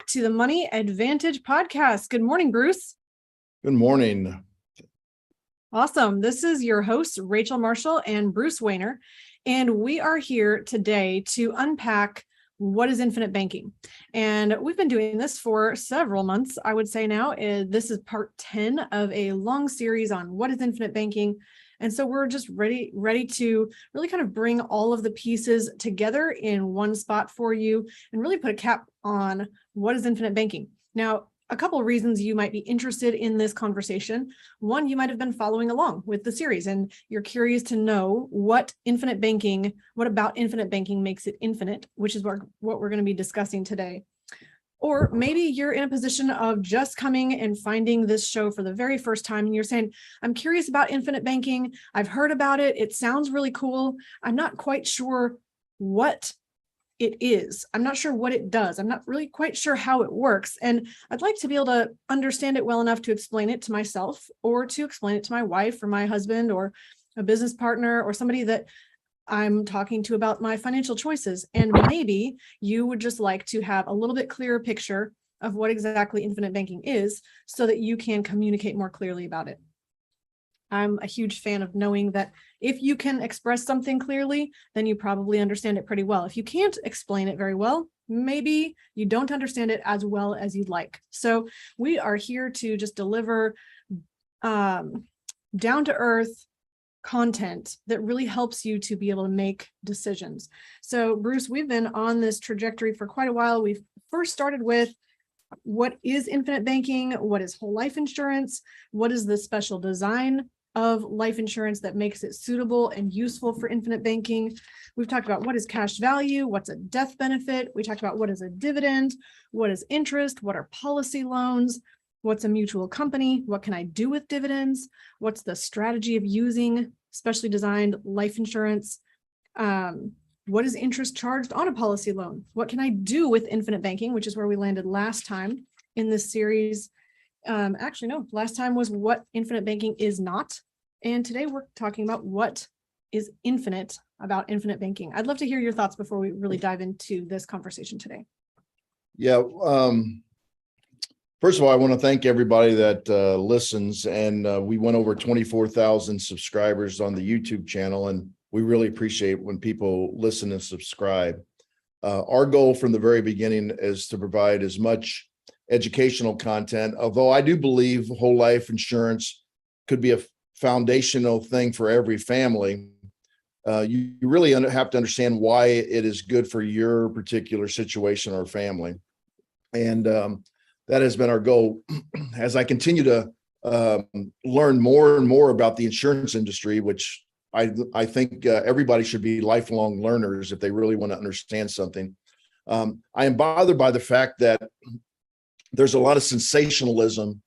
back to the Money Advantage podcast. Good morning, Bruce. Good morning. Awesome. This is your hosts, Rachel Marshall and Bruce Wayner, and we are here today to unpack what is infinite banking. And we've been doing this for several months, I would say now. This is part 10 of a long series on what is infinite banking. And so we're just ready to really kind of bring all of the pieces together in one spot for you and really put a cap on what is infinite banking. Now, a couple of reasons you might be interested in this conversation. One, you might have been following along with the series and you're curious to know what about infinite banking makes it infinite, which is what we're going to be discussing today. Or maybe you're in a position of just coming and finding this show for the very first time and you're saying, I'm curious about infinite banking. I've heard about it. It sounds really cool. I'm not quite sure what it is. I'm not sure what it does. I'm not really quite sure how it works. And I'd like to be able to understand it well enough to explain it to myself or to explain it to my wife or my husband or a business partner or somebody that I'm talking to about my financial choices. And maybe you would just like to have a little bit clearer picture of what exactly infinite banking is so that you can communicate more clearly about it. I'm a huge fan of knowing that if you can express something clearly, then you probably understand it pretty well. If you can't explain it very well, maybe you don't understand it as well as you'd like. So we are here to just deliver down-to-earth content that really helps you to be able to make decisions. So Bruce, we've been on this trajectory for quite a while. We've first started with what is infinite banking? What is whole life insurance? What is the special design of life insurance that makes it suitable and useful for infinite banking? We've talked about what is cash value, what's a death benefit. We talked about what is a dividend, what is interest, what are policy loans, what's a mutual company, what can I do with dividends, what's the strategy of using specially designed life insurance, what is interest charged on a policy loan, what can I do with infinite banking, which is where we landed last time in this series. Actually, no, last time was what infinite banking is not. And today we're talking about what is infinite about infinite banking. I'd love to hear your thoughts before we really dive into this conversation today. Yeah. First of all, I want to thank everybody that listens. And we went over 24,000 subscribers on the YouTube channel. And we really appreciate when people listen and subscribe. Our goal from the very beginning is to provide as much educational content, although I do believe whole life insurance could be a foundational thing for every family. You really have to understand why it is good for your particular situation or family. And that has been our goal. As I continue to learn more and more about the insurance industry, which I think everybody should be lifelong learners if they really want to understand something. I am bothered by the fact that there's a lot of sensationalism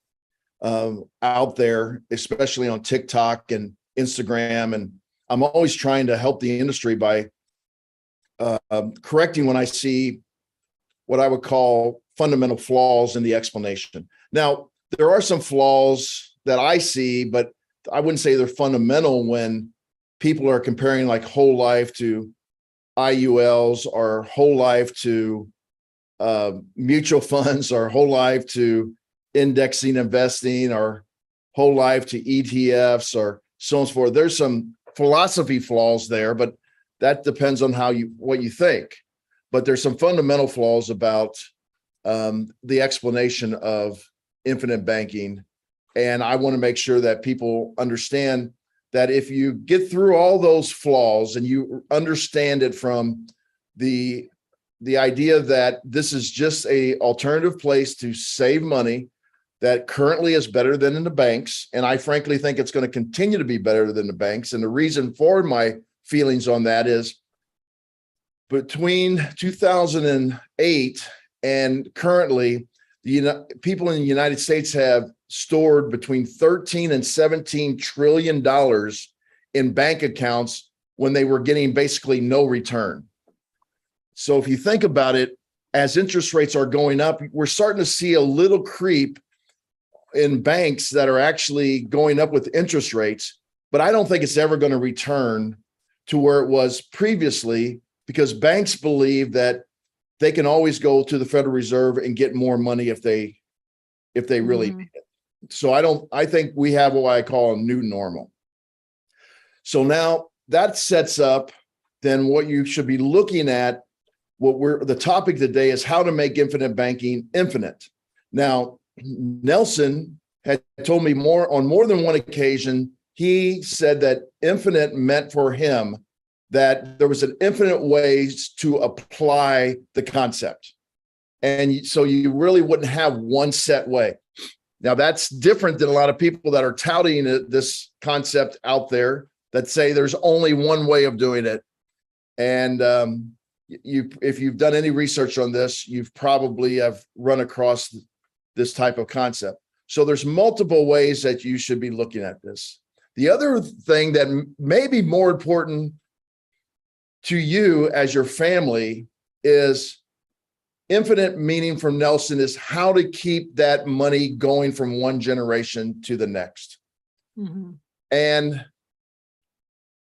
out there, especially on TikTok and Instagram. And I'm always trying to help the industry by correcting when I see what I would call fundamental flaws in the explanation. Now, there are some flaws that I see, but I wouldn't say they're fundamental when people are comparing like whole life to IULs or whole life to mutual funds or whole life to indexing investing or whole life to ETFs or so on and so forth. There's some philosophy flaws there, but that depends on what you think. But there's some fundamental flaws about the explanation of infinite banking. And I want to make sure that people understand that if you get through all those flaws and you understand it from the idea that this is just a alternative place to save money that currently is better than in the banks. And I frankly think it's going to continue to be better than the banks. And the reason for my feelings on that is between 2008 and currently, people in the United States have stored between 13 and 17 trillion dollars in bank accounts when they were getting basically no return. So if you think about it, as interest rates are going up, we're starting to see a little creep in banks that are actually going up with interest rates, but I don't think it's ever going to return to where it was previously because banks believe that they can always go to the Federal Reserve and get more money if they really need it. So I think we have what I call a new normal. So now that sets up then what you should be looking at. The topic today is how to make infinite banking infinite. Now, Nelson had told me on more than one occasion, he said that infinite meant for him that there was an infinite ways to apply the concept. And so you really wouldn't have one set way. Now, that's different than a lot of people that are touting this concept out there that say there's only one way of doing it. And if you've done any research on this, you've probably have run across this type of concept. So there's multiple ways that you should be looking at this. The other thing that may be more important to you as your family is infinite meaning from Nelson is how to keep that money going from one generation to the next. And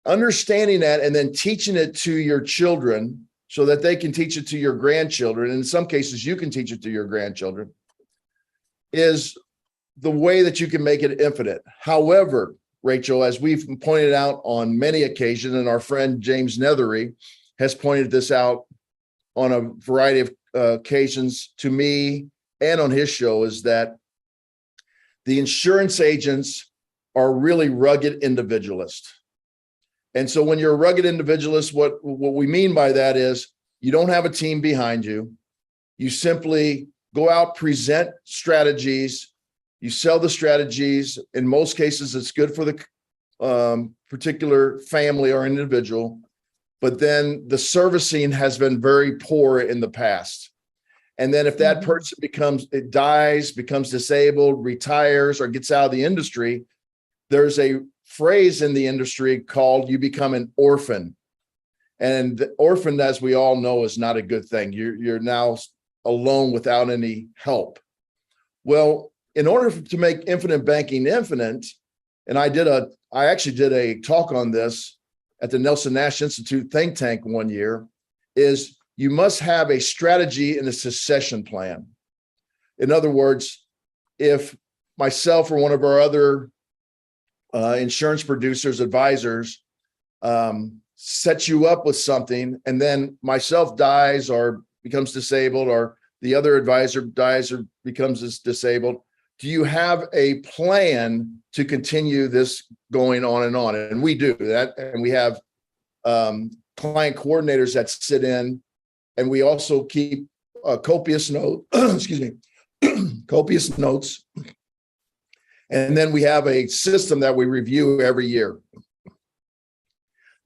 understanding that and then teaching it to your children so that they can teach it to your grandchildren. And in some cases, you can teach it to your grandchildren is the way that you can make it infinite. However, Rachel, as we've pointed out on many occasions, and our friend James Nethery has pointed this out on a variety of occasions to me and on his show, is that the insurance agents are really rugged individualists. And so when you're a rugged individualist, what we mean by that is you don't have a team behind you. You simply go out, present strategies. You sell the strategies. In most cases, it's good for the particular family or individual, but then the servicing has been very poor in the past. And then if that person dies, becomes disabled, retires, or gets out of the industry, there's a phrase in the industry called you become an orphan. And the orphan, as we all know, is not a good thing. You're now alone without any help. Well, in order to make infinite banking infinite, and I actually did a talk on this at the Nelson Nash Institute think tank one year, is you must have a strategy and a succession plan. In other words, if myself or one of our other insurance producers, advisors, set you up with something, and then myself dies or becomes disabled, or the other advisor dies or becomes disabled, do you have a plan to continue this going on and on? And we do that. And we have client coordinators that sit in, and we also keep copious copious notes. And then we have a system that we review every year.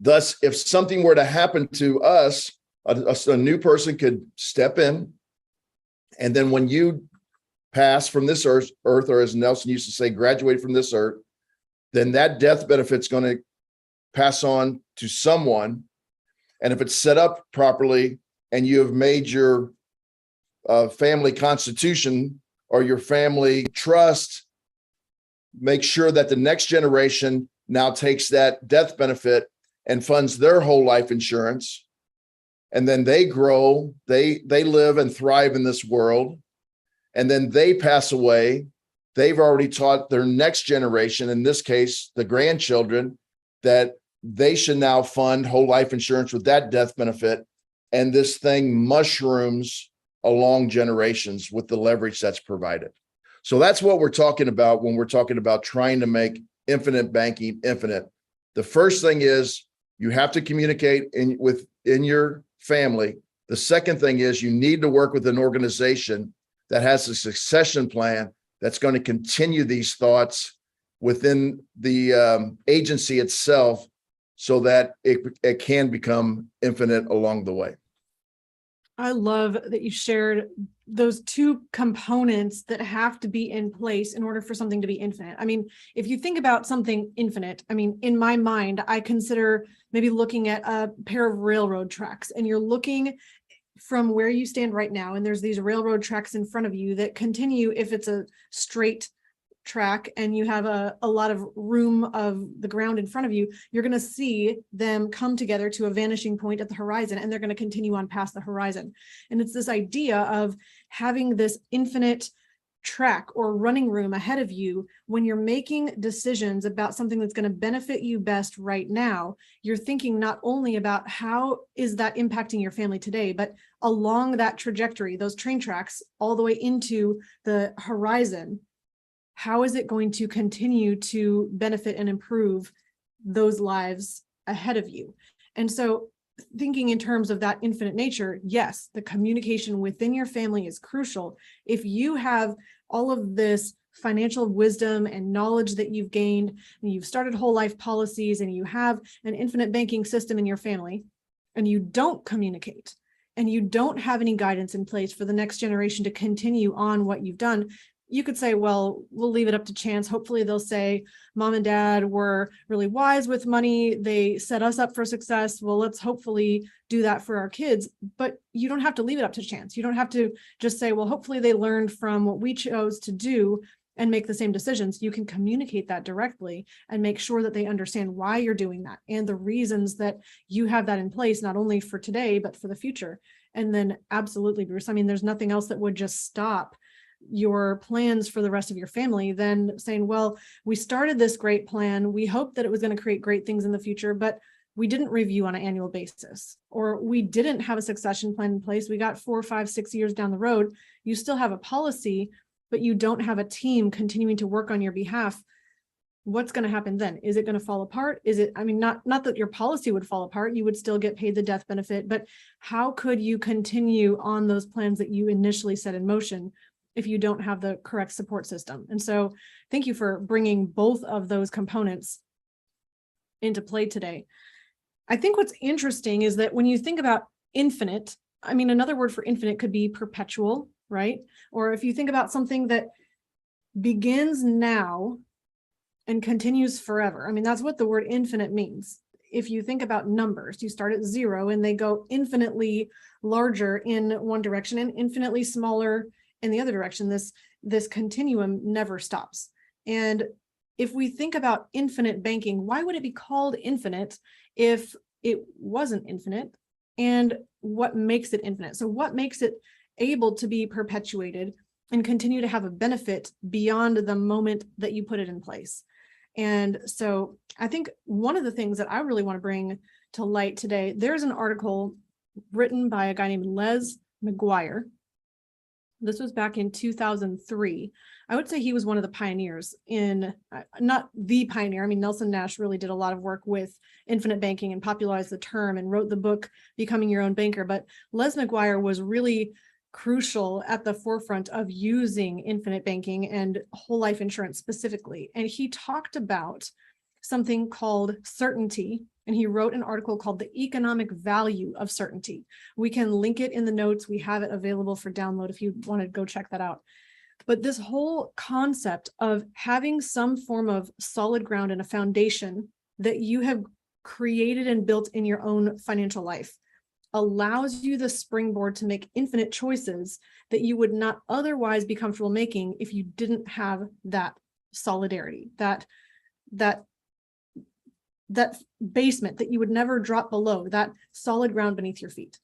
Thus, if something were to happen to us, a new person could step in. And then when you pass from this earth, or as Nelson used to say, graduate from this earth, then that death benefit's going to pass on to someone. And if it's set up properly and you have made your family constitution or your family trust, make sure that the next generation now takes that death benefit and funds their whole life insurance. And then they grow, they live and thrive in this world. And then they pass away. They've already taught their next generation, in this case, the grandchildren, that they should now fund whole life insurance with that death benefit. And this thing mushrooms along generations with the leverage that's provided. So that's what we're talking about when we're talking about trying to make infinite banking infinite. The first thing is you have to communicate in your family. The second thing is you need to work with an organization that has a succession plan that's going to continue these thoughts within the agency itself so that it can become infinite along the way. I love that you shared those two components that have to be in place in order for something to be infinite. I mean, if you think about something infinite, I mean, in my mind, I consider maybe looking at a pair of railroad tracks, and you're looking from where you stand right now, and there's these railroad tracks in front of you that continue, if it's a straight track and you have a lot of room of the ground in front of you, you're going to see them come together to a vanishing point at the horizon, and they're going to continue on past the horizon. And it's this idea of having this infinite track or running room ahead of you. When you're making decisions about something that's going to benefit you best right now, you're thinking not only about how is that impacting your family today, but along that trajectory, those train tracks all the way into the horizon, how is it going to continue to benefit and improve those lives ahead of you? And so thinking in terms of that infinite nature, yes, the communication within your family is crucial. If you have all of this financial wisdom and knowledge that you've gained, and you've started whole life policies, and you have an infinite banking system in your family, and you don't communicate, and you don't have any guidance in place for the next generation to continue on what you've done, you could say, well, we'll leave it up to chance. Hopefully they'll say, mom and dad were really wise with money. They set us up for success. Well, let's hopefully do that for our kids. But you don't have to leave it up to chance. You don't have to just say, well, hopefully they learned from what we chose to do and make the same decisions. You can communicate that directly and make sure that they understand why you're doing that and the reasons that you have that in place, not only for today, but for the future. And then absolutely, Bruce, I mean, there's nothing else that would just stop your plans for the rest of your family than saying, well, we started this great plan. We hoped that it was going to create great things in the future, but we didn't review on an annual basis, or we didn't have a succession plan in place. We got 4, 5, 6 years down the road. You still have a policy, but you don't have a team continuing to work on your behalf. What's going to happen then? Is it going to fall apart? Is it, I mean, not that your policy would fall apart, you would still get paid the death benefit, but how could you continue on those plans that you initially set in motion if you don't have the correct support system? And so thank you for bringing both of those components into play today. I think what's interesting is that when you think about infinite, I mean, another word for infinite could be perpetual, right? Or if you think about something that begins now and continues forever, I mean, that's what the word infinite means. If you think about numbers, you start at 0 and they go infinitely larger in one direction and infinitely smaller in the other direction. This continuum never stops. And if we think about infinite banking, why would it be called infinite if it wasn't infinite? And what makes it infinite? So what makes it able to be perpetuated and continue to have a benefit beyond the moment that you put it in place? And so I think one of the things that I really want to bring to light today, there's an article written by a guy named Les McGuire. This was back in 2003. I would say he was one of the pioneers in, not the pioneer. I mean, Nelson Nash really did a lot of work with infinite banking and popularized the term and wrote the book, Becoming Your Own Banker. But Les McGuire was really crucial at the forefront of using infinite banking and whole life insurance specifically. And he talked about something called certainty. And he wrote an article called The Economic Value of Certainty. We can link it in the notes. We have it available for download if you want to go check that out. But this whole concept of having some form of solid ground and a foundation that you have created and built in your own financial life allows you the springboard to make infinite choices that you would not otherwise be comfortable making if you didn't have that solidarity, that basement that you would never drop below, that solid ground beneath your feet.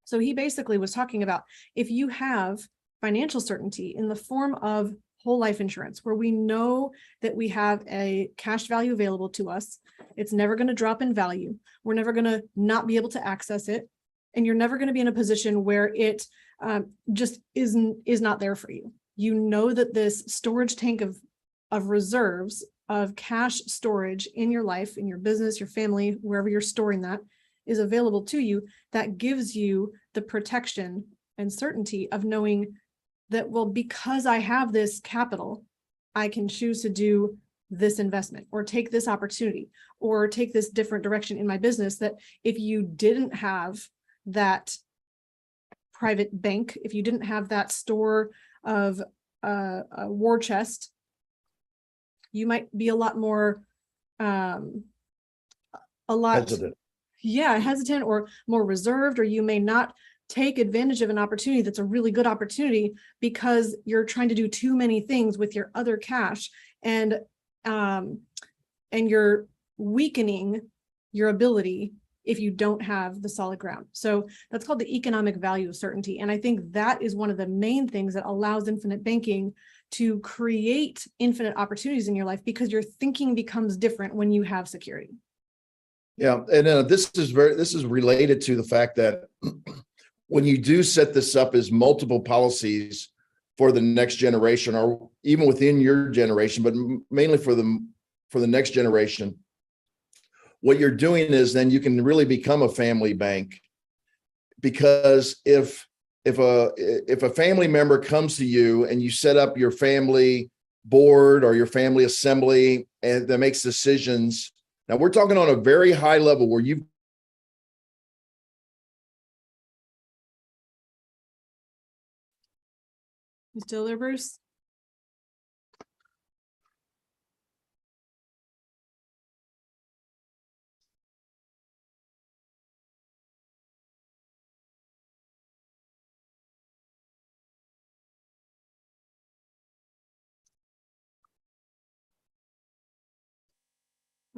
So he basically was talking about, if you have financial certainty in the form of whole life insurance, where we know that we have a cash value available to us, it's never going to drop in value, we're never going to not be able to access it, and you're never going to be in a position where it just is not there for you. You know that this storage tank of reserves, of cash storage in your life, in your business, your family, wherever you're storing that, is available to you. That gives you the protection and certainty of knowing that, well, because I have this capital, I can choose to do this investment or take this opportunity or take this different direction in my business, that if you didn't have that private bank, if you didn't have that store of a war chest, you might be a lot more hesitant or more reserved, or you may not take advantage of an opportunity that's a really good opportunity because you're trying to do too many things with your other cash, and you're weakening your ability if you don't have the solid ground. So that's called the economic value of certainty. And I think that is one of the main things that allows infinite banking to create infinite opportunities in your life, because your thinking becomes different when you have security. Yeah, and this is related to the fact that when you do set this up as multiple policies for the next generation, or even within your generation, but mainly for the next generation, what you're doing is then you can really become a family bank, because if a family member comes to you and you set up your family board or your family assembly and that makes decisions. Now we're talking on a very high level where you still there, Bruce?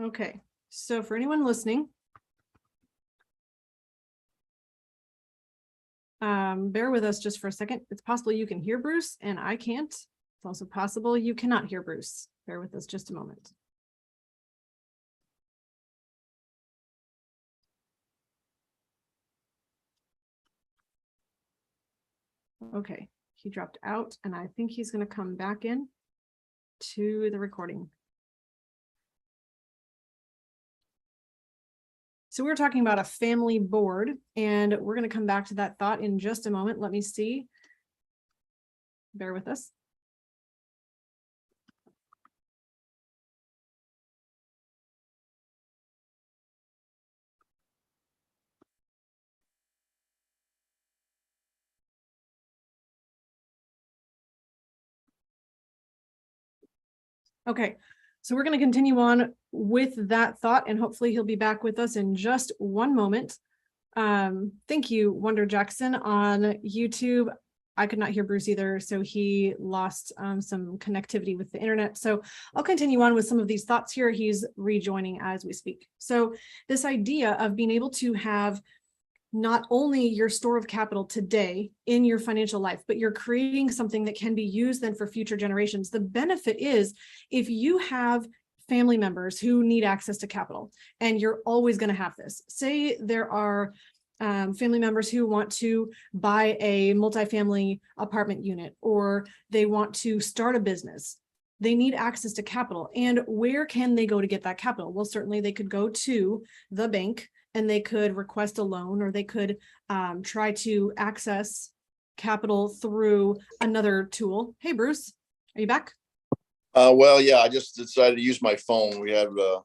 Okay, so for anyone listening, bear with us just for a second. It's possible you can hear Bruce and I can't. It's also possible you cannot hear Bruce. Bear with us just a moment. Okay, he dropped out and I think he's going to come back in to the recording. So we were talking about a family board, and we're going to come back to that thought in just a moment. Let me see. Bear with us. Okay, so we're going to continue on with that thought, and hopefully he'll be back with us in just one moment. Thank you, Wonder Jackson on YouTube. I could not hear Bruce either, so he lost some connectivity with the internet. So I'll continue on with some of these thoughts here. He's rejoining as we speak. So this idea of being able to have not only your store of capital today in your financial life, but you're creating something that can be used then for future generations. The benefit is if you have family members who need access to capital, and you're always going to have this. Say there are family members who want to buy a multifamily apartment unit, or they want to start a business. They need access to capital. And where can they go to get that capital? Well, certainly they could go to the bank and they could request a loan, or they could try to access capital through another tool. Hey, Bruce, are you back? Well, yeah, I just decided to use my phone. We had a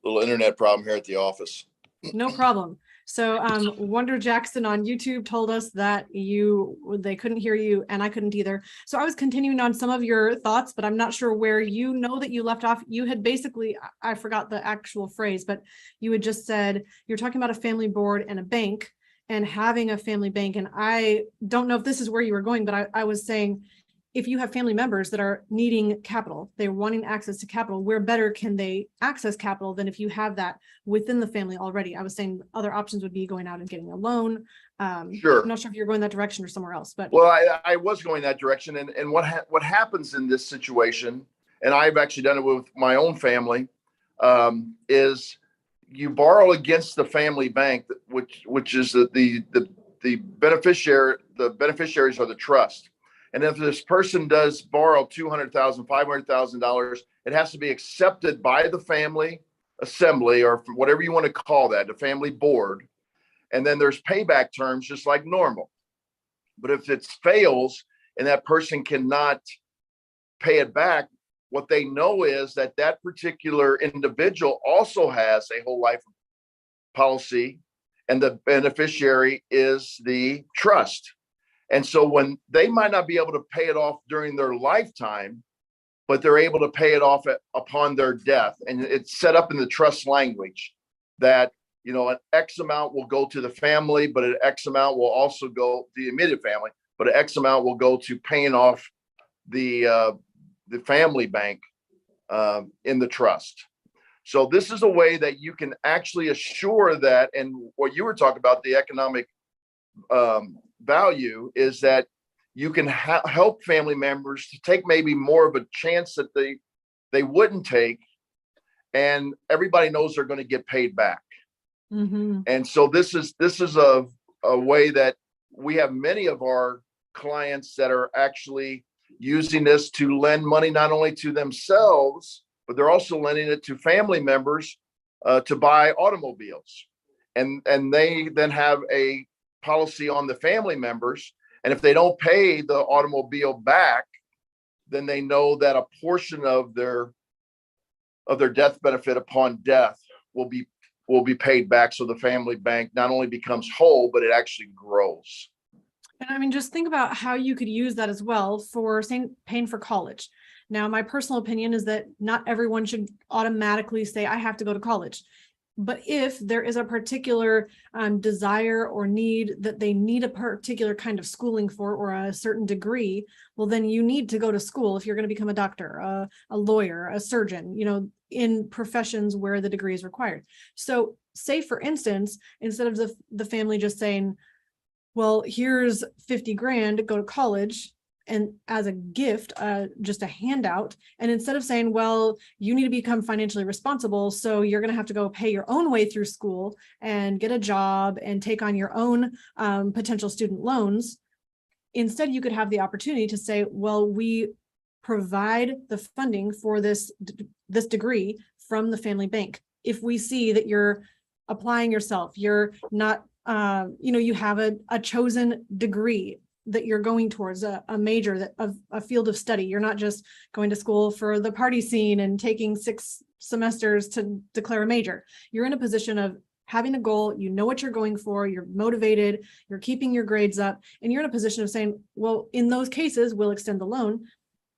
little internet problem here at the office. No problem. So Wonder Jackson on YouTube told us that they couldn't hear you, and I couldn't either. So I was continuing on some of your thoughts, but I'm not sure where you know that you left off. You had basically, I forgot the actual phrase, but you had just said you're talking about a family board and a bank and having a family bank. And I don't know if this is where you were going, but I was saying, if you have family members that are needing capital, they're wanting access to capital, where better can they access capital than if you have that within the family already? I was saying other options would be going out and getting a loan. Sure. I'm not sure if you're going that direction or somewhere else, but. Well, I was going that direction. And what happens in this situation, and I've actually done it with my own family, is you borrow against the family bank, which is the beneficiary. The beneficiaries are the trust. And if this person does borrow $200,000, $500,000, it has to be accepted by the family assembly, or whatever you want to call that, the family board. And then there's payback terms just like normal. But if it fails and that person cannot pay it back, what they know is that that particular individual also has a whole life policy, and the beneficiary is the trust. And so when they might not be able to pay it off during their lifetime, but they're able to pay it off upon their death. And it's set up in the trust language that an X amount will go to the family, but an X amount will also go to the immediate family, but an X amount will go to paying off the family bank in the trust. So this is a way that you can actually assure that, and what you were talking about, the economic value, is that you can help family members to take maybe more of a chance that they wouldn't take, and everybody knows they're going to get paid back. Mm-hmm. And so this is a way that we have many of our clients that are actually using this to lend money not only to themselves, but they're also lending it to family members to buy automobiles. And they then have a policy on the family members. And if they don't pay the automobile back, then they know that a portion of their death benefit upon death will be paid back. So the family bank not only becomes whole, but it actually grows. And I mean, just think about how you could use that as well for paying for college. Now, my personal opinion is that not everyone should automatically say, I have to go to college. But if there is a particular desire or need that they need a particular kind of schooling for, or a certain degree, well, then you need to go to school if you're going to become a doctor, a lawyer, a surgeon, in professions where the degree is required. So say, for instance, instead of the family just saying, well, here's 50 grand, go to college, and as a gift, just a handout. And instead of saying, well, you need to become financially responsible, so you're going to have to go pay your own way through school and get a job and take on your own potential student loans. Instead, you could have the opportunity to say, well, we provide the funding for this degree from the family bank. If we see that you're applying yourself, you're not, you have a chosen degree that you're going towards, a major of a field of study. You're not just going to school for the party scene and taking 6 semesters to declare a major. You're in a position of having a goal, you know what you're going for, you're motivated, you're keeping your grades up, and you're in a position of saying, well, in those cases, we'll extend the loan.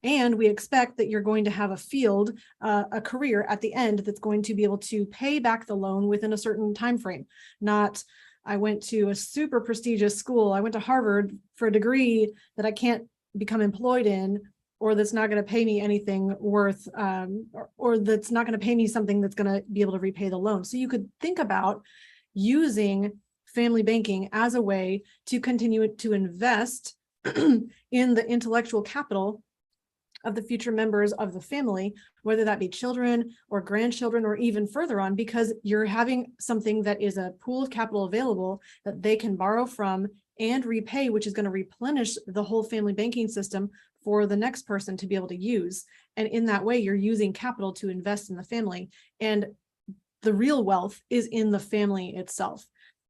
And we expect that you're going to have a field, a career at the end that's going to be able to pay back the loan within a certain time frame. Not, I went to a super prestigious school, I went to Harvard for a degree that I can't become employed in, or that's not going to pay me anything worth, or that's not going to pay me something that's going to be able to repay the loan. So you could think about using family banking as a way to continue to invest in the intellectual capital of the future members of the family, whether that be children or grandchildren or even further on, because you're having something that is a pool of capital available that they can borrow from and repay, which is going to replenish the whole family banking system for the next person to be able to use. And in that way, you're using capital to invest in the family. And the real wealth is in the family itself.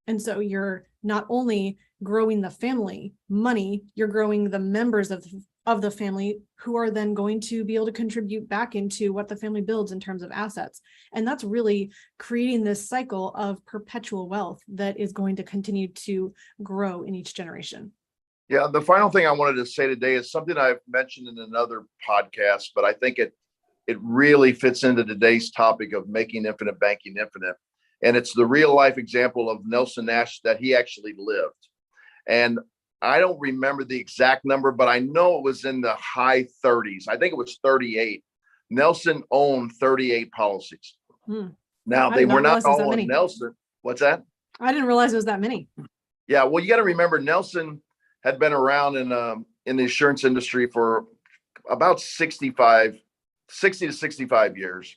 And so you're not only growing the family money, you're growing the members of the family who are then going to be able to contribute back into what the family builds in terms of assets. And that's really creating this cycle of perpetual wealth that is going to continue to grow in each generation. Yeah, the final thing I wanted to say today is something I've mentioned in another podcast, but I think it really fits into today's topic of making infinite banking infinite. And it's the real life example of Nelson Nash that he actually lived. And I don't remember the exact number, but I know it was in the high 30s. I think it was 38. Nelson owned 38 policies. Now, they were not all on Nelson. What's that? I didn't realize it was that many. Yeah, well, you got to remember, Nelson had been around in the insurance industry for about 60 to 65 years.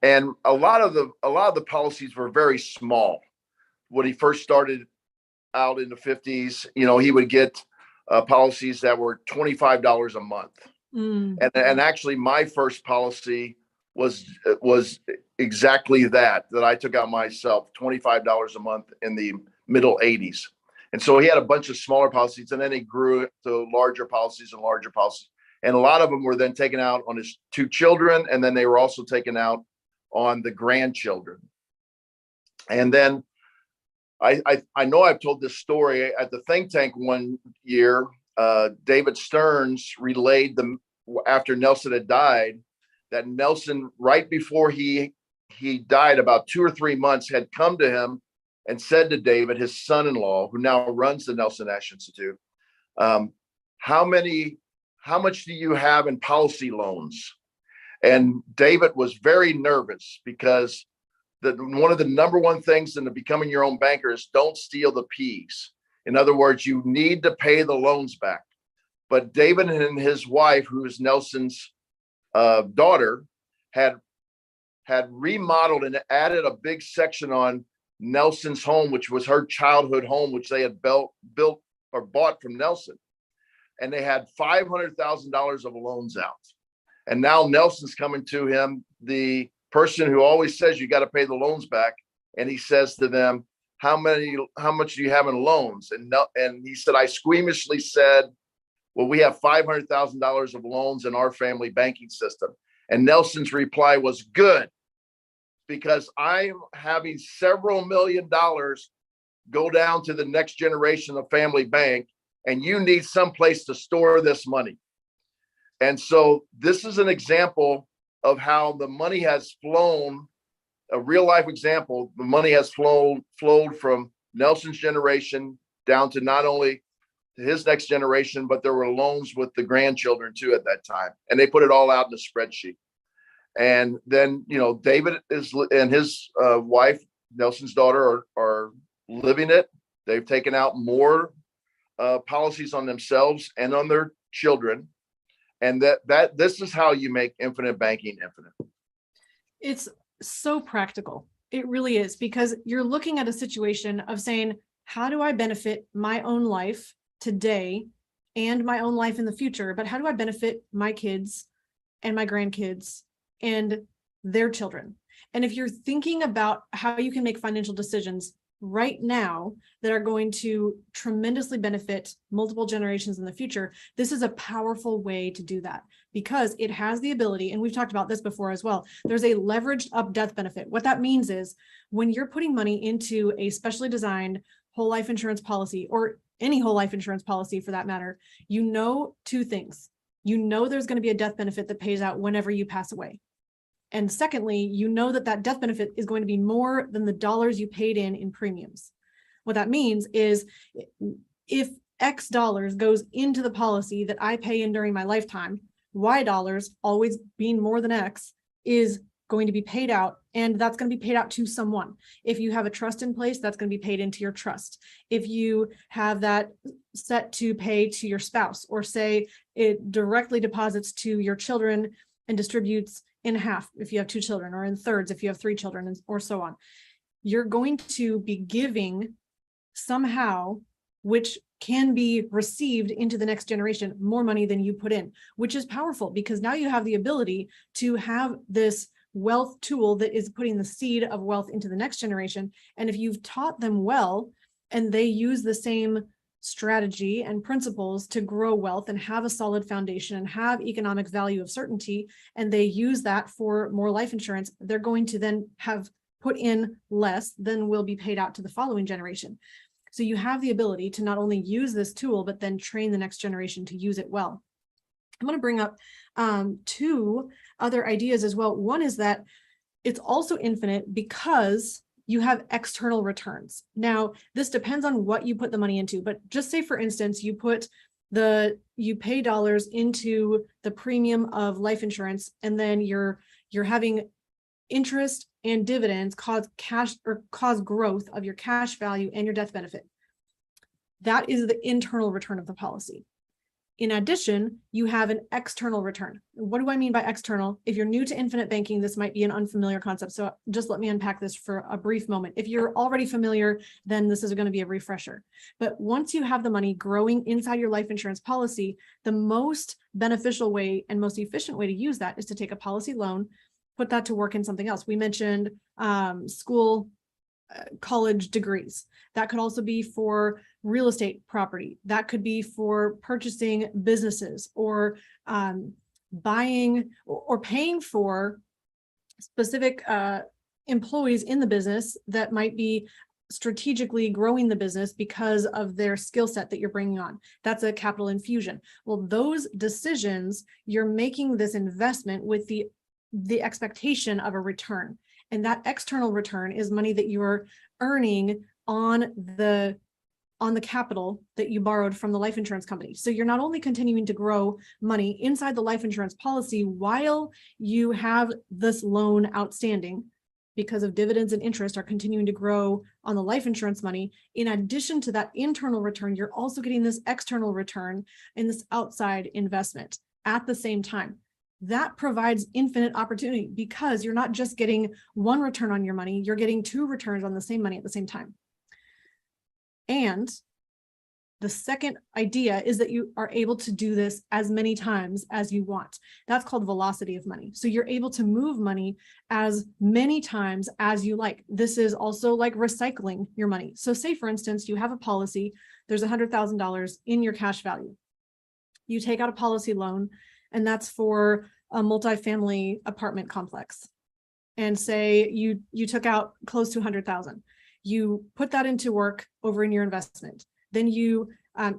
And a lot of the policies were very small. When he first started out in the 50s, he would get policies that were $25 a month. And actually my first policy was exactly that I took out myself, $25 a month in the middle 80s. And so he had a bunch of smaller policies, and then he grew to larger policies and larger policies. And a lot of them were then taken out on his 2 children, and then they were also taken out on the grandchildren. And then I know I've told this story at the think tank one year. David Stearns relayed after Nelson had died, that Nelson, right before he died, about 2 or 3 months, had come to him and said to David, his son-in-law, who now runs the Nelson Nash Institute, how much do you have in policy loans? And David was very nervous because one of the number one things in becoming your own banker is don't steal the P's. In other words, you need to pay the loans back. But David and his wife, who is Nelson's daughter, had remodeled and added a big section on Nelson's home, which was her childhood home, which they had built or bought from Nelson. And they had $500,000 of loans out. And now Nelson's coming to him, the person who always says you got to pay the loans back. And he says to them, how much do you have in loans? And he said, I squeamishly said, well, we have $500,000 of loans in our family banking system. And Nelson's reply was, good, because I'm having several $1 million go down to the next generation of family bank, and you need someplace to store this money. And so this is an example of how the money has flown, a real life example. The money has flowed from Nelson's generation down to not only his next generation, but there were loans with the grandchildren too at that time. And they put it all out in a spreadsheet. And then, David and his wife, Nelson's daughter, are living it. They've taken out more policies on themselves and on their children. And this is how you make infinite banking infinite. It's so practical. It really is, because you're looking at a situation of saying, how do I benefit my own life today and my own life in the future? But how do I benefit my kids and my grandkids and their children? And if you're thinking about how you can make financial decisions right now that are going to tremendously benefit multiple generations in the future, this is a powerful way to do that, because it has the ability, and we've talked about this before as well, there's a leveraged up death benefit. What that means is when you're putting money into a specially designed whole life insurance policy, or any whole life insurance policy for that matter, you know two things. You know there's going to be a death benefit that pays out whenever you pass away. And secondly, you know that death benefit is going to be more than the dollars you paid in premiums. What that means is if X dollars goes into the policy that I pay in during my lifetime, Y dollars, always being more than X, is going to be paid out, and that's going to be paid out to someone. If you have a trust in place, that's going to be paid into your trust. If you have that set to pay to your spouse, or say it directly deposits to your children and distributes in half if you have 2 children, or in thirds if you have 3 children, or so on, you're going to be giving somehow, which can be received into the next generation, more money than you put in, which is powerful, because now you have the ability to have this wealth tool that is putting the seed of wealth into the next generation. And if you've taught them well, and they use the same strategy and principles to grow wealth and have a solid foundation and have economic value of certainty, and they use that for more life insurance, they're going to then have put in less than will be paid out to the following generation. So you have the ability to not only use this tool, but then train the next generation to use it well. I'm going to bring up 2 other ideas as well. One is that it's also infinite because you have external returns. Now, this depends on what you put the money into, but just say, for instance, you pay dollars into the premium of life insurance, and then you're having interest and dividends cause growth of your cash value and your death benefit. That is the internal return of the policy. In addition, you have an external return. What do I mean by external? If you're new to infinite banking, this might be an unfamiliar concept. So just let me unpack this for a brief moment. If you're already familiar, then this is going to be a refresher. But once you have the money growing inside your life insurance policy, the most beneficial way and most efficient way to use that is to take a policy loan, put that to work in something else. We mentioned school, college degrees. That could also be for real estate property. That could be for purchasing businesses, or buying or paying for specific employees in the business that might be strategically growing the business because of their skill set that you're bringing on. That's a capital infusion. Well, those decisions, you're making this investment with the expectation of a return. And that external return is money that you're earning on the capital that you borrowed from the life insurance company. So you're not only continuing to grow money inside the life insurance policy while you have this loan outstanding, because of dividends and interest are continuing to grow on the life insurance money. In addition to that internal return, you're also getting this external return in this outside investment at the same time. That provides infinite opportunity because you're not just getting one return on your money, you're getting two returns on the same money at the same time. And the second idea is that you are able to do this as many times as you want. That's called velocity of money. So you're able to move money as many times as you like. This is also like recycling your money. So say, for instance, you have a policy, there's $100,000 in your cash value. You take out a policy loan, and that's for a multifamily apartment complex. And say you took out close to 100,000. You put that into work over in your investment. Then you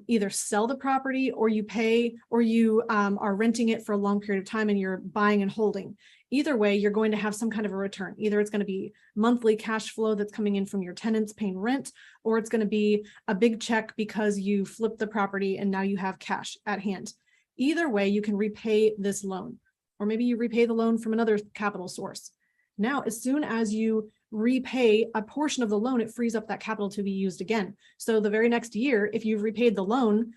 either sell the property or you pay, or you are renting it for a long period of time and you're buying and holding. Either way, you're going to have some kind of a return. Either it's going to be monthly cash flow that's coming in from your tenants paying rent, or it's going to be a big check because you flipped the property and now you have cash at hand. Either way, you can repay this loan, or maybe you repay the loan from another capital source. Now, as soon as you repay a portion of the loan, it frees up that capital to be used again. So the very next year, if you've repaid the loan,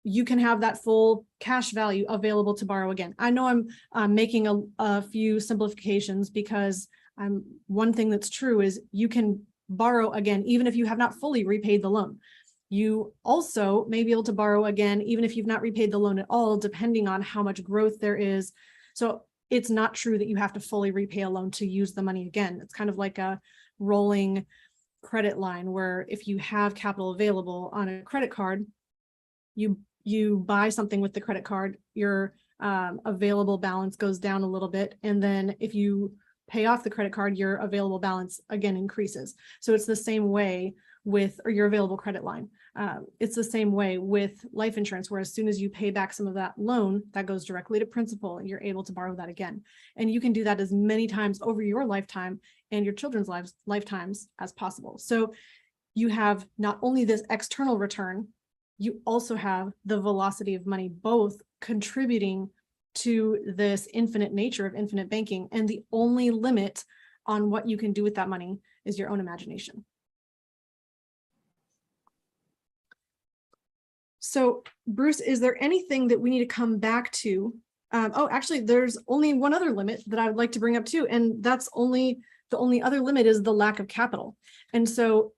you can have that full cash value available to borrow again. I know I'm making a few simplifications because one thing that's true is you can borrow again, even if you have not fully repaid the loan. You also may be able to borrow again, even if you've not repaid the loan at all, depending on how much growth there is. So it's not true that you have to fully repay a loan to use the money again. It's kind of like a rolling credit line where if you have capital available on a credit card, you buy something with the credit card, your available balance goes down a little bit. And then if you pay off the credit card, your available balance again increases. So it's the same way with, or your available credit line. It's the same way with life insurance, where as soon as you pay back some of that loan, that goes directly to principal and you're able to borrow that again. And you can do that as many times over your lifetime and your children's lifetimes as possible. So you have not only this external return, you also have the velocity of money, both contributing to this infinite nature of infinite banking. And the only limit on what you can do with that money is your own imagination. So, Bruce, is there anything that we need to come back to? Actually, there's only one other limit that I would like to bring up too, and that's the only other limit is the lack of capital. And so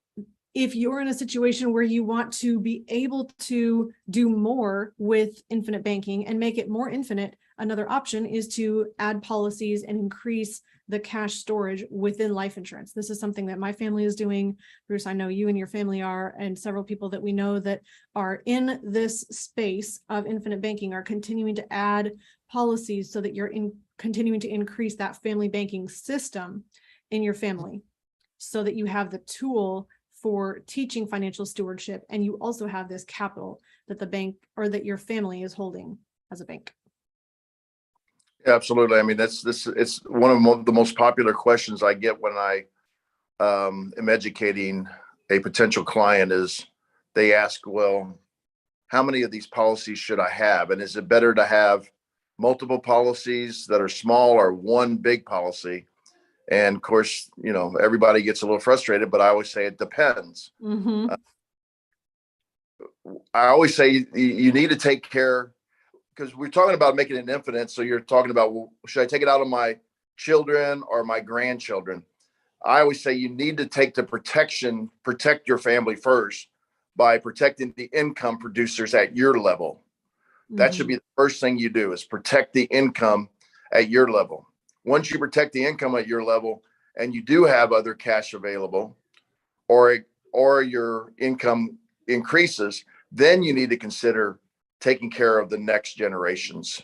if you're in a situation where you want to be able to do more with infinite banking and make it more infinite, another option is to add policies and increase the cash storage within life insurance. This is something that my family is doing. Bruce, I know you and your family are, and several people that we know that are in this space of infinite banking are continuing to add policies so that you're continuing to increase that family banking system in your family so that you have the tool for teaching financial stewardship, and you also have this capital that the bank or that your family is holding as a bank. Yeah, absolutely. I mean, it's one of the most popular questions I get when I am educating a potential client is they ask, well, how many of these policies should I have? And is it better to have multiple policies that are small or one big policy? And of course, everybody gets a little frustrated, but I always say it depends. Mm-hmm. I always say you need to take care, because we're talking about making it infinite. So you're talking about, well, should I take it out on my children or my grandchildren? I always say you need to protect your family first by protecting the income producers at your level. That should be the first thing you do, is protect the income at your level. Once you protect the income at your level and you do have other cash available, or your income increases, then you need to consider taking care of the next generations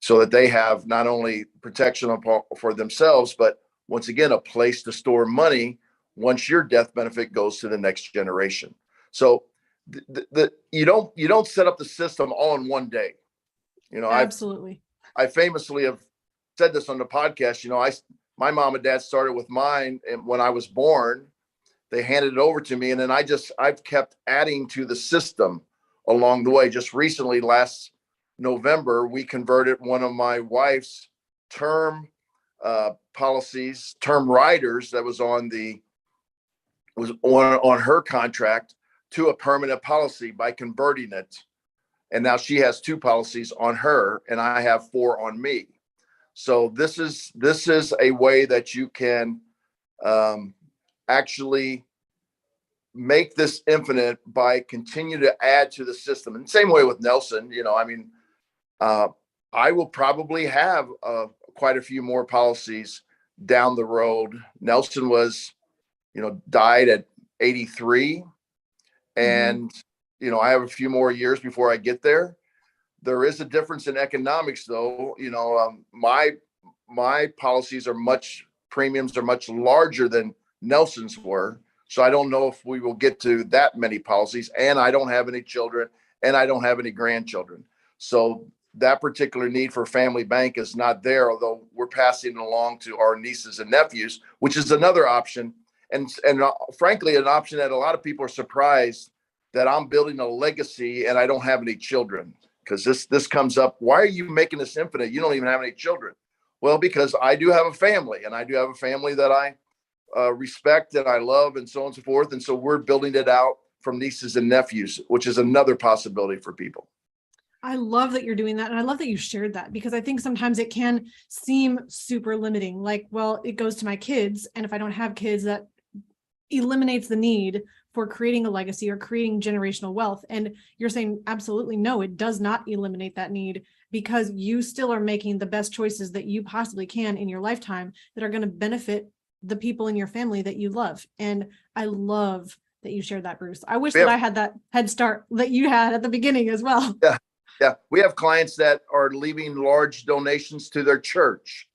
so that they have not only protection for themselves, but once again, a place to store money once your death benefit goes to the next generation. So you don't set up the system all in one day. Absolutely. I famously have said this on the podcast. My mom and dad started with mine when I was born, they handed it over to me. And then I've kept adding to the system along the way. Just recently, last November, we converted one of my wife's term policies, term riders that was on her contract to a permanent policy by converting it. And now she has 2 policies on her and I have 4 on me. So this is a way that you can actually make this infinite by continue to add to the system. And same way with Nelson, I will probably have quite a few more policies down the road. Nelson was, died at 83. And, I have a few more years before I get there. There is a difference in economics though. My policies premiums are much larger than Nelson's were. So I don't know if we will get to that many policies, and I don't have any children and I don't have any grandchildren. So that particular need for family bank is not there, although we're passing it along to our nieces and nephews, which is another option. And frankly, an option that a lot of people are surprised that I'm building a legacy and I don't have any children, because this comes up. Why are you making this infinite? You don't even have any children. Well, because I do have a family, and I do have a family that I respect and I love, and so on and so forth. And so we're building it out from nieces and nephews, which is another possibility for people. I love that you're doing that. And I love that you shared that, because I think sometimes it can seem super limiting. Like, well, it goes to my kids. And if I don't have kids, that eliminates the need for creating a legacy or creating generational wealth. And you're saying, absolutely no, it does not eliminate that need, because you still are making the best choices that you possibly can in your lifetime that are going to benefit the people in your family that you love. And I love that you shared that, Bruce. I wish that I had that head start that you had at the beginning as well. Yeah. We have clients that are leaving large donations to their church.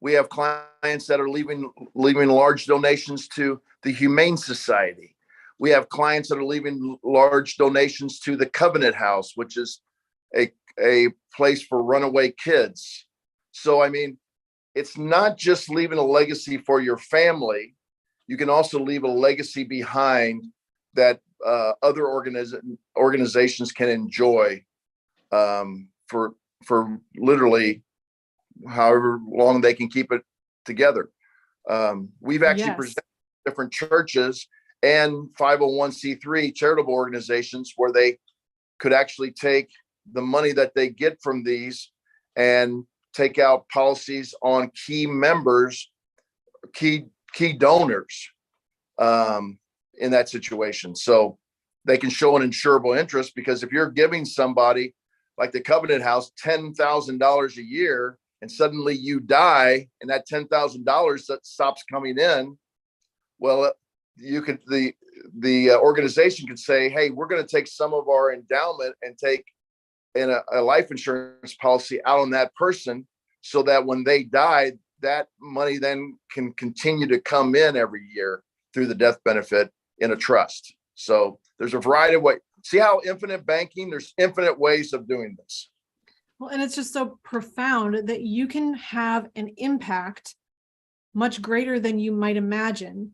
We have clients that are leaving large donations to the Humane Society. We have clients that are leaving large donations to the Covenant House, which is a place for runaway kids. So, it's not just leaving a legacy for your family. You can also leave a legacy behind that other organizations can enjoy for literally however long they can keep it together. We've actually presented different churches and 501c3 charitable organizations where they could actually take the money that they get from these and take out policies on key members, key donors in that situation. So they can show an insurable interest, because if you're giving somebody like the Covenant House $10,000 a year and suddenly you die and that $10,000 that stops coming in, well, the organization could say, hey, we're going to take some of our endowment and take a life insurance policy out on that person, so that when they die, that money then can continue to come in every year through the death benefit in a trust. So there's a variety of ways. See how infinite banking, there's infinite ways of doing this. Well, and it's just so profound that you can have an impact much greater than you might imagine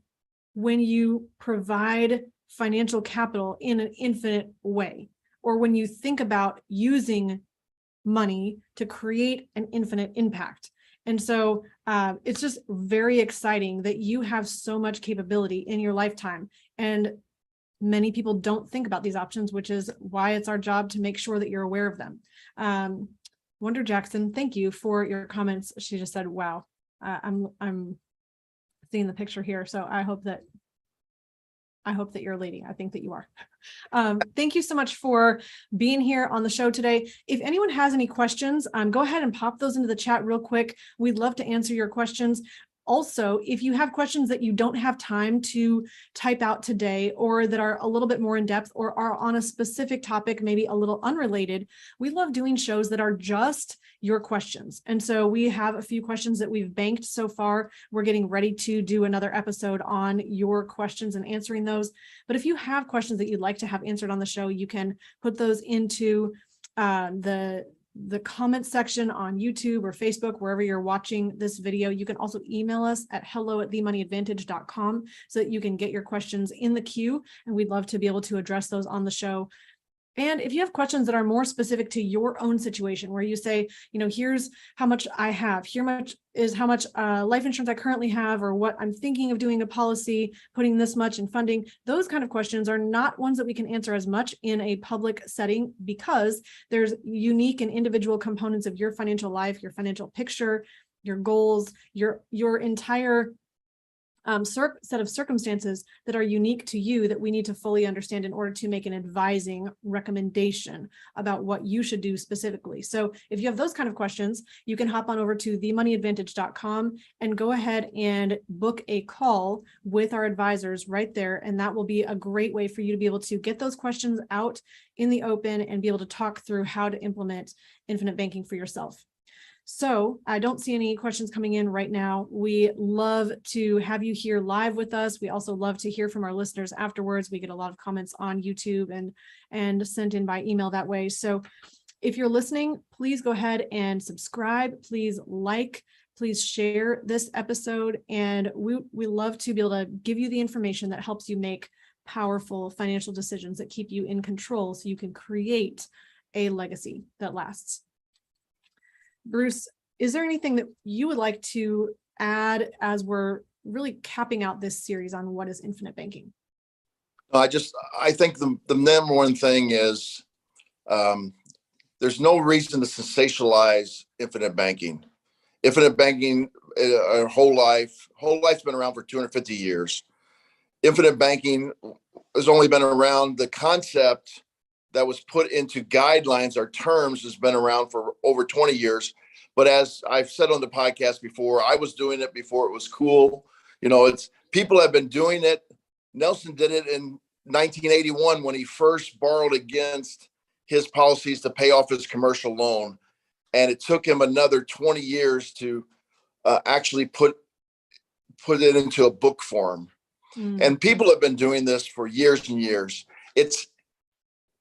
when you provide financial capital in an infinite way, or when you think about using money to create an infinite impact. And so it's just very exciting that you have so much capability in your lifetime. And many people don't think about these options, which is why it's our job to make sure that you're aware of them. Wonder Jackson, thank you for your comments. She just said, wow, I'm seeing the picture here. So I hope that you're a lady. I think that you are. Thank you so much for being here on the show today. If anyone has any questions, go ahead and pop those into the chat real quick. We'd love to answer your questions. Also, if you have questions that you don't have time to type out today, or that are a little bit more in depth, or are on a specific topic, maybe a little unrelated, we love doing shows that are just your questions. And so we have a few questions that we've banked so far. We're getting ready to do another episode on your questions and answering those. But if you have questions that you'd like to have answered on the show, you can put those into the the comment section on YouTube or Facebook, wherever you're watching this video. You can also email us at hello@themoneyadvantage.com so that you can get your questions in the queue, and we'd love to be able to address those on the show. And if you have questions that are more specific to your own situation, where you say, here's how much I have, how much life insurance I currently have, or what I'm thinking of doing a policy, putting this much in funding, those kind of questions are not ones that we can answer as much in a public setting, because there's unique and individual components of your financial life, your financial picture, your goals, your entire set of circumstances that are unique to you that we need to fully understand in order to make an advising recommendation about what you should do specifically. So if you have those kind of questions, you can hop on over to themoneyadvantage.com and go ahead and book a call with our advisors right there. And that will be a great way for you to be able to get those questions out in the open and be able to talk through how to implement infinite banking for yourself. So I don't see any questions coming in right now. We love to have you here live with us. We also love to hear from our listeners afterwards. We get a lot of comments on YouTube and sent in by email that way. So if you're listening, please go ahead and subscribe. Please like, please share this episode. And we love to be able to give you the information that helps you make powerful financial decisions that keep you in control so you can create a legacy that lasts. Bruce, is there anything that you would like to add as we're really capping out this series on what is infinite banking? I think the number one thing is there's no reason to sensationalize infinite banking. Infinite banking, our whole life's been around for 250 years. Infinite banking has only been around, the concept that was put into guidelines or terms has been around for over 20 years. But as I've said on the podcast before, I was doing it before it was cool. It's people have been doing it. Nelson did it in 1981 when he first borrowed against his policies to pay off his commercial loan. And it took him another 20 years to actually put it into a book form. And people have been doing this for years and years. It's,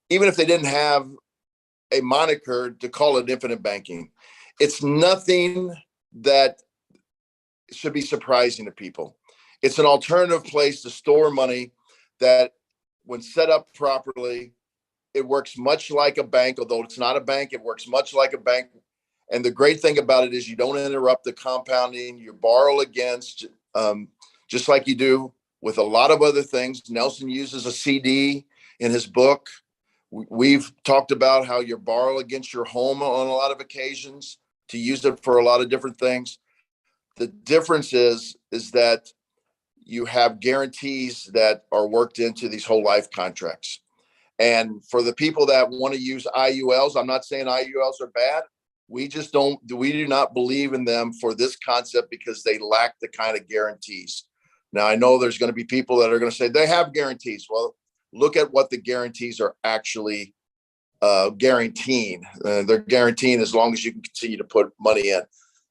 even if they didn't have a moniker to call it infinite banking, it's nothing that should be surprising to people. It's an alternative place to store money that, when set up properly, it works much like a bank. Although it's not a bank, it works much like a bank. And the great thing about it is you don't interrupt the compounding. You borrow against, just like you do with a lot of other things. Nelson uses a CD in his book. We've talked about how you borrow against your home on a lot of occasions to use it for a lot of different things. The difference is that you have guarantees that are worked into these whole life contracts. And for the people that want to use IULs, I'm not saying IULs are bad. We do not believe in them for this concept because they lack the kind of guarantees. Now, I know there's going to be people that are going to say they have guarantees. Well, look at what the guarantees are actually guaranteeing. They're guaranteeing as long as you can continue to put money in.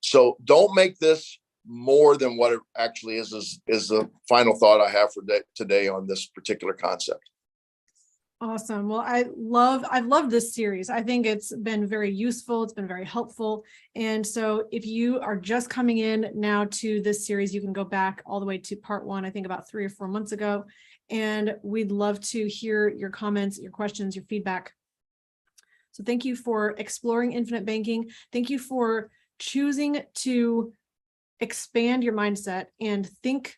So don't make this more than what it actually is the final thought I have for today on this particular concept. Awesome. Well, I've loved this series. I think it's been very useful. It's been very helpful. And so if you are just coming in now to this series, you can go back all the way to part 1, I think about 3 or 4 months ago. And we'd love to hear your comments, your questions, your feedback. So thank you for exploring infinite banking. Thank you for choosing to expand your mindset and think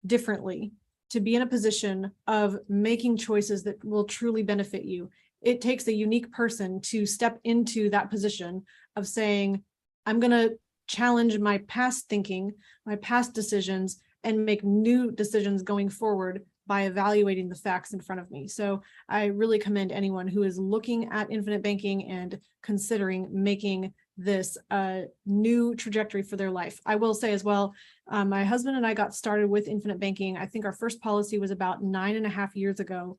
differently, to be in a position of making choices that will truly benefit you. It takes a unique person to step into that position of saying, I'm going to challenge my past thinking, my past decisions, and make new decisions going forward by evaluating the facts in front of me. So I really commend anyone who is looking at infinite banking and considering making this a new trajectory for their life. I will say as well, my husband and I got started with infinite banking. I think our first policy was about 9.5 years ago.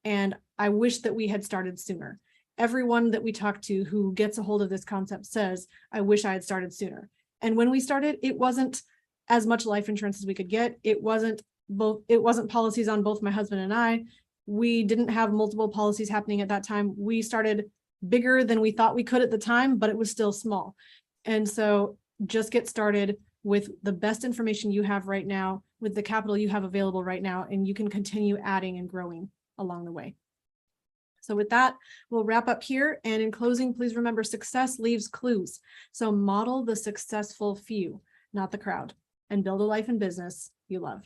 And I wish that we had started sooner. Everyone that we talk to who gets a hold of this concept says, I wish I had started sooner. And when we started, it wasn't as much life insurance as we could get. It wasn't policies on both my husband and I. We didn't have multiple policies happening at that time. We started bigger than we thought we could at the time, but it was still small. And so just get started with the best information you have right now, with the capital you have available right now, and you can continue adding and growing along the way. So with that, we'll wrap up here. And in closing, please remember, success leaves clues. So model the successful few, not the crowd, and build a life and business you love.